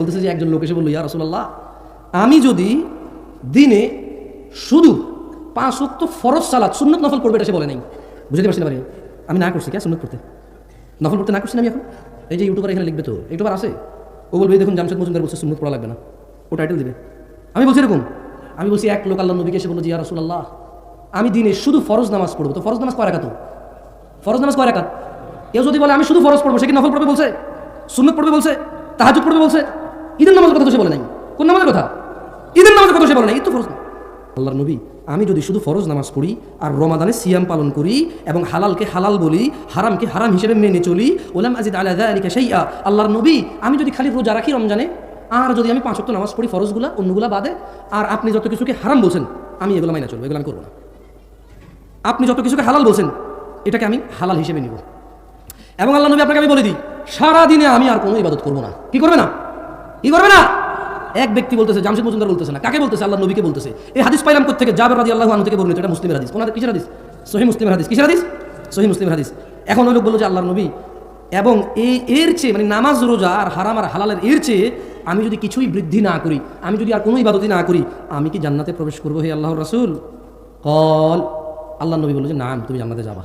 বলতেছে যে একজন লোক এসে বলল, ইয়া রাসূলুল্লাহ, আমি যদি দিনে শুধু 5 ওয়াক্ত ফরজ সালাত সুন্নত নফল পড়বে, এটা সে বলে নাই। বুঝতে পারছি না ভাই, আমি না করছি কে সুন্নত পড়তে, নফল পড়তে না করছি না আমি এখন। এই যে ইউটিউবার এখানে লিখবে, তো ইউটিউবার আছে, ও বলবে দেখুন জামশেদ মজুমদার বলছে সুন্নত পড়া লাগবে না, ও টাইটেল দিবে। আমি বলছি এরকম, আমি বলছি এক লোক আল্লাহ নবীকে এসে বলল, ইয়া রাসূলুল্লাহ, আমি দিনে শুধু ফরজ নামাজ পড়বো। তো ফরজ নামাজ কয় রাকাত? ফরজ নামাজ কয় রাকাত? কেউ যদি বলে আমি শুধু ফরজ পড়বো, সে কি নফল পড়বে বলছে? সুন্নত পড়বে বলছে? তাহাজ্জুদ পড়বে বলছে? ঈদের নামাজের কথা তো সে বলে নাই। কোন নামাজের কথা? ঈদের নামাজের কথা সে বলে নাই। ঈদ তো ফরজ না। আল্লাহর নবী, আমি যদি শুধু ফরজ নামাজ পড়ি আর রমাদানে সিয়াম পালন করি এবং হালালকে হালাল বলি, হারামকে হারাম হিসেবে মেনে চলি, ওলাম আজিদ আলা যালিকা শাইআ, আল্লাহর নবী, আমি যদি খালি রোজা রাখি রমজানে, আর যদি আমি 5 ওয়াক্ত নামাজ পড়ি ফরজগুলা, অন্যগুলা বাদে, আর আপনি যত কিছুকে হারাম বলছেন আমি এগুলো মাইনা চলবো, এগুলো আমি করবো না। আপনি যত কিছুকে হালাল বলছেন এটাকে আমি হালাল হিসেবে নিব। এবং আল্লাহ নবী আপনাকে আমি বলে দিই, সারাদিনে আমি আর কোনো ইবাদত করবো না। কি করবে না? কি করবে না? এক ব্যক্তি বলতেছে, জামশেদ মজুমদার বলতেছে না, কাকে বলতেছে? আল্লাহ নবীকে বলতেছে। এই হাদিস পাইলাম কোত্থেকে? জাবের রাদিয়াল্লাহু আনহু থেকে বর্ণিত। এটা মুসলিমের হাদিস। কোন কিসের হাদিস? সহিহ মুসলিমের হাদিস। কিসের হাদিস? সহিহ মুসলিমের হাদিস। এখন ওই লোক বলল যে আল্লাহর নবী, এবং এর চেয়ে মানে নামাজ রোজা আর হারাম আর হালালের এর চেয়ে আমি যদি কিছুই বৃদ্ধি না করি, আমি যদি আর কোনো ইবাদতই না করি, আমি কি জান্নাতে প্রবেশ করবো হে আল্লাহর রাসূল? কল, আল্লাহ নবী বলল যে না, তুমি জান্নাতে যাবা।